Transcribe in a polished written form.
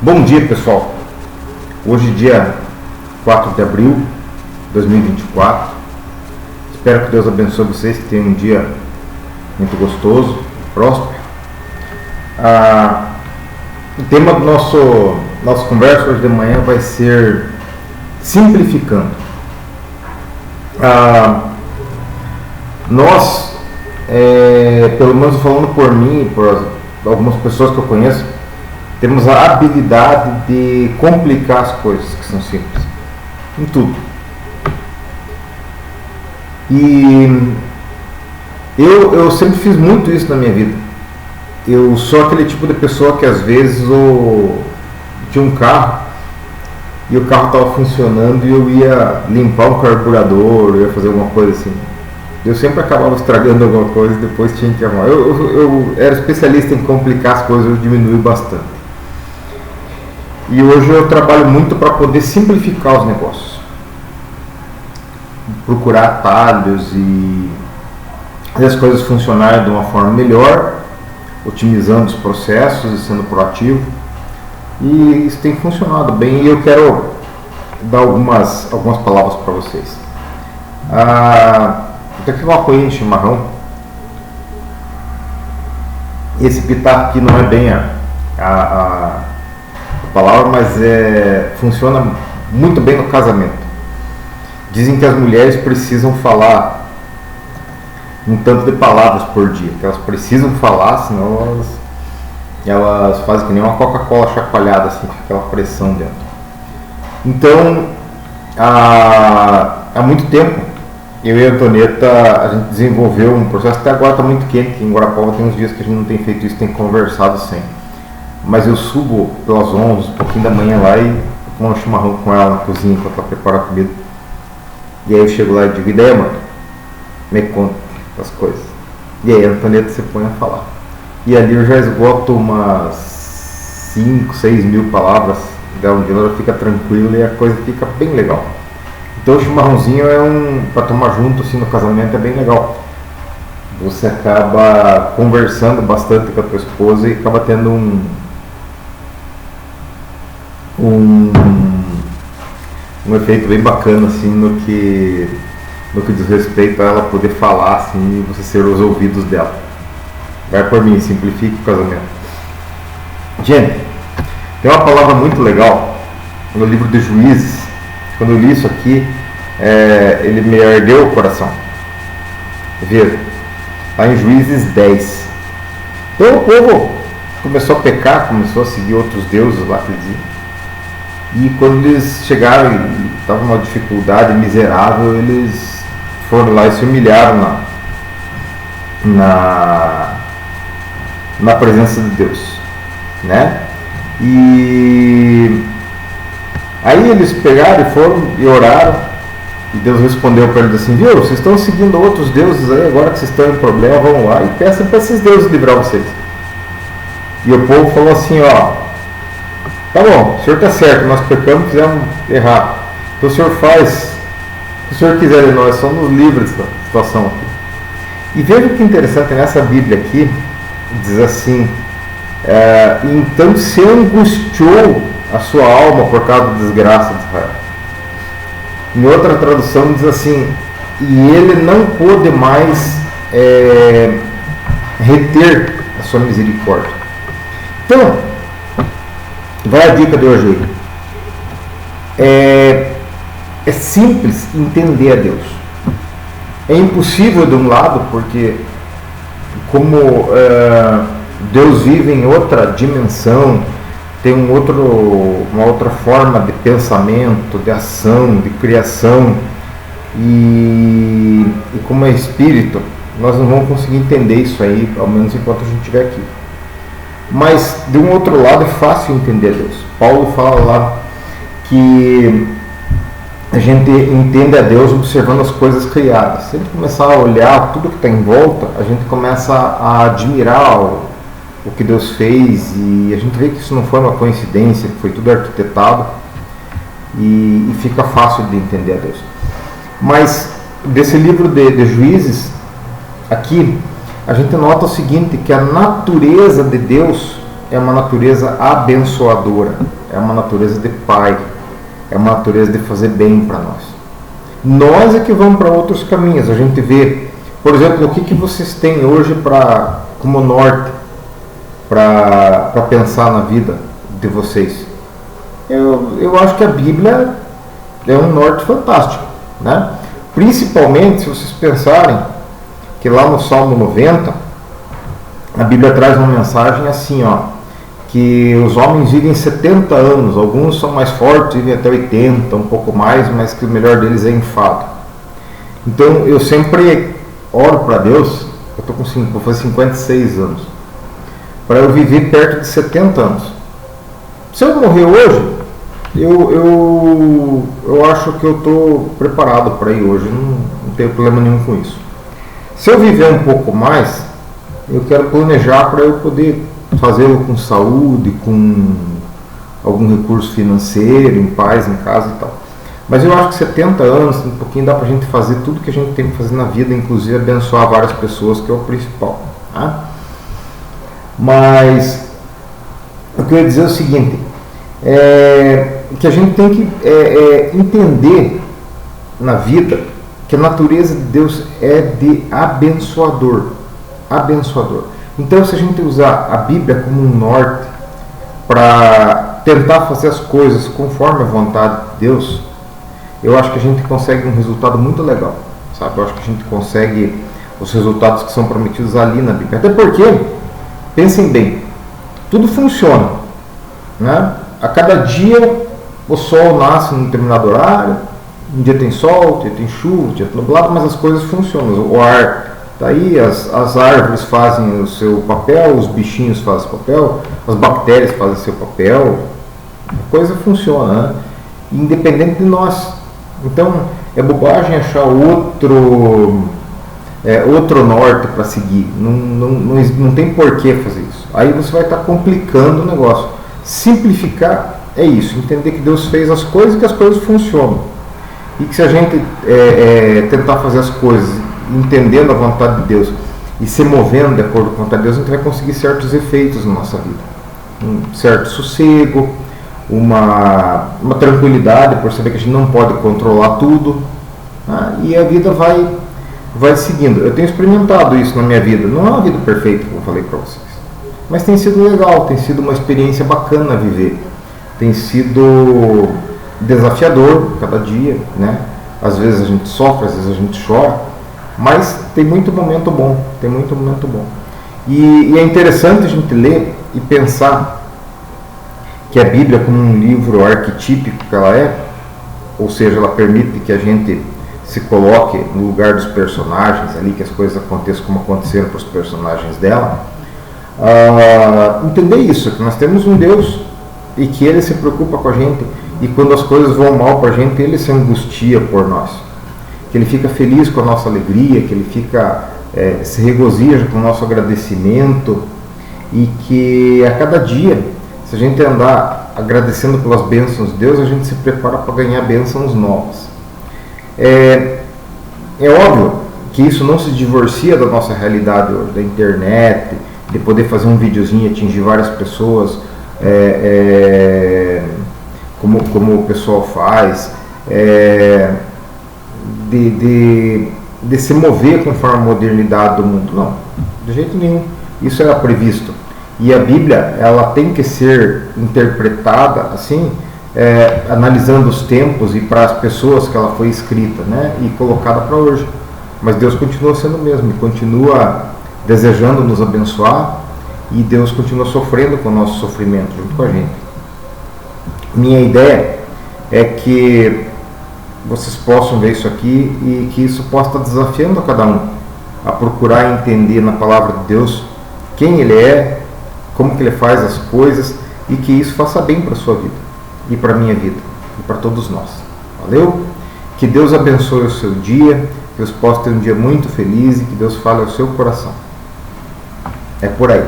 Bom dia, pessoal. Hoje, dia 4 de abril de 2024. Espero que Deus abençoe vocês, que tenham um dia muito gostoso, próspero. O tema do nossa conversa hoje de manhã vai ser simplificando. Nós, pelo menos falando por mim e por algumas pessoas que eu conheço, temos a habilidade de complicar as coisas que são simples, em tudo. E eu sempre fiz muito isso na minha vida. Eu sou aquele tipo de pessoa que às vezes tinha um carro e o carro estava funcionando e eu ia limpar um carburador, eu ia fazer alguma coisa assim. Eu sempre acabava estragando alguma coisa e depois tinha que arrumar. Eu era especialista em complicar as coisas, eu diminui bastante. E hoje eu trabalho muito para poder simplificar os negócios. Procurar atalhos e fazer as coisas funcionarem de uma forma melhor, otimizando os processos e sendo proativo. E isso tem funcionado bem e eu quero dar algumas palavras para vocês. Eu tenho aqui uma coinha de chimarrão. Esse pitaco aqui não é bem a palavra, mas funciona muito bem no casamento. Dizem que as mulheres precisam falar um tanto de palavras por dia, que elas precisam falar, senão elas fazem que nem uma Coca-Cola chacoalhada, assim, com aquela pressão dentro. Então, há muito tempo, eu e a Antonieta, a gente desenvolveu um processo, até agora está muito quente, em Guarapuava tem uns dias que a gente não tem feito isso, tem conversado sempre. Mas eu subo pelas 11, um pouquinho da manhã lá e tomo um chimarrão com ela na cozinha enquanto ela prepara a comida. E aí eu chego lá e digo, ideia, mano, me conta as coisas. E aí a Antonieta se põe a falar. E ali eu já esgoto umas 5, 6 mil palavras, onde ela fica tranquila e a coisa fica bem legal. Então o chimarrãozinho para tomar junto assim no casamento é bem legal. Você acaba conversando bastante com a tua esposa e acaba tendo um efeito bem bacana assim no que diz respeito a ela poder falar assim e você ser os ouvidos dela. Vai por mim, simplifique o casamento. Gente, tem uma palavra muito legal no livro de Juízes. Quando eu li isso aqui, ele me ardeu o coração. Veja, está em Juízes 10. Então o povo começou a pecar, começou a seguir outros deuses lá que diziam. E quando eles chegaram e estavam numa dificuldade miserável, eles foram lá e se humilharam na presença de Deus, né? E aí eles pegaram e foram e oraram, e Deus respondeu para eles assim, viu, vocês estão seguindo outros deuses aí, agora que vocês estão em problema, vão lá e peçam para esses deuses livrar vocês. E o povo falou assim, ó, tá bom, o senhor está certo, nós pecamos, fizemos errar. Então o senhor faz o que o senhor quiser de nós, só nos livra dessa situação aqui. E veja que interessante, nessa Bíblia aqui, diz assim, então se angustiou a sua alma por causa da desgraça de Israel. Em outra tradução diz assim, e ele não pôde mais reter a sua misericórdia. Então, vai a dica de hoje aí. É simples entender a Deus. É impossível de um lado, porque como Deus vive em outra dimensão, tem uma outra forma de pensamento, de ação, de criação, e como é espírito, nós não vamos conseguir entender isso aí, ao menos enquanto a gente estiver aqui. Mas de um outro lado é fácil entender Deus. Paulo fala lá que a gente entende a Deus observando as coisas criadas. Se a gente começar a olhar tudo que está em volta, a gente começa a admirar o que Deus fez, e a gente vê que isso não foi uma coincidência, que foi tudo arquitetado, e fica fácil de entender a Deus. Mas desse livro de Juízes aqui, a gente nota o seguinte, que a natureza de Deus é uma natureza abençoadora, é uma natureza de Pai, é uma natureza de fazer bem para nós. Nós é que vamos para outros caminhos. A gente vê, por exemplo, o que vocês têm hoje como norte para pensar na vida de vocês. Eu acho que a Bíblia é um norte fantástico, né? Principalmente se vocês pensarem que lá no Salmo 90 a Bíblia traz uma mensagem assim, que os homens vivem 70 anos, alguns são mais fortes, vivem até 80, um pouco mais, mas que o melhor deles é enfado. Então eu sempre oro para Deus, vou fazer 56 anos, para eu viver perto de 70 anos. Se eu morrer hoje, eu acho que eu estou preparado para ir hoje, não tenho problema nenhum com isso. Se eu viver um pouco mais, eu quero planejar para eu poder fazê-lo com saúde, com algum recurso financeiro, em paz, em casa e tal. Mas eu acho que 70 anos, um pouquinho, dá para a gente fazer tudo que a gente tem que fazer na vida, inclusive abençoar várias pessoas, que é o principal. Tá? Mas o que eu ia dizer é o seguinte, que a gente tem que entender na vida que a natureza de Deus é de abençoador. Então, se a gente usar a Bíblia como um norte para tentar fazer as coisas conforme a vontade de Deus, eu acho que a gente consegue um resultado muito legal, sabe? Eu acho que a gente consegue os resultados que são prometidos ali na Bíblia. Até porque, pensem bem, tudo funciona, né? A cada dia o sol nasce num determinado horário, um dia tem sol, um dia tem chuva, um dia tem nublado, mas as coisas funcionam. O ar está aí, as árvores fazem o seu papel, os bichinhos fazem o papel, as bactérias fazem o seu papel, a coisa funciona, né? Independente de nós. Então é bobagem achar outro norte para seguir, não tem porquê fazer isso. Aí você vai estar complicando o negócio. Simplificar é isso, entender que Deus fez as coisas e que as coisas funcionam. E que se a gente tentar fazer as coisas entendendo a vontade de Deus e se movendo de acordo com a vontade de Deus, a gente vai conseguir certos efeitos na nossa vida. Um certo sossego, uma tranquilidade por saber que a gente não pode controlar tudo, né? E a vida vai seguindo. Eu tenho experimentado isso na minha vida. Não é uma vida perfeita, como eu falei para vocês, mas tem sido legal, tem sido uma experiência bacana a viver, tem sido desafiador cada dia, né? Às vezes a gente sofre, às vezes a gente chora, mas tem muito momento bom, e é interessante a gente ler e pensar que a Bíblia, como um livro arquetípico que ela é, ou seja, ela permite que a gente se coloque no lugar dos personagens ali, que as coisas aconteçam como aconteceram para os personagens dela, entender isso, que nós temos um Deus e que Ele se preocupa com a gente, e quando as coisas vão mal para a gente, Ele se angustia por nós, que Ele fica feliz com a nossa alegria, que Ele se regozija com o nosso agradecimento, e que a cada dia, se a gente andar agradecendo pelas bênçãos de Deus, a gente se prepara para ganhar bênçãos novas. É óbvio que isso não se divorcia da nossa realidade hoje, da internet, de poder fazer um videozinho e atingir várias pessoas, como o pessoal faz, de se mover conforme a modernidade do mundo. Não, de jeito nenhum. Isso era previsto. E a Bíblia, ela tem que ser interpretada assim, analisando os tempos e para as pessoas que ela foi escrita, né, e colocada para hoje. Mas Deus continua sendo o mesmo, continua desejando nos abençoar, e Deus continua sofrendo com o nosso sofrimento junto com a gente. Minha ideia é que vocês possam ver isso aqui e que isso possa estar desafiando a cada um a procurar entender na palavra de Deus quem Ele é, como que Ele faz as coisas, e que isso faça bem para a sua vida e para a minha vida e para todos nós. Valeu? Que Deus abençoe o seu dia, que Deus possa ter um dia muito feliz e que Deus fale ao seu coração. É por aí.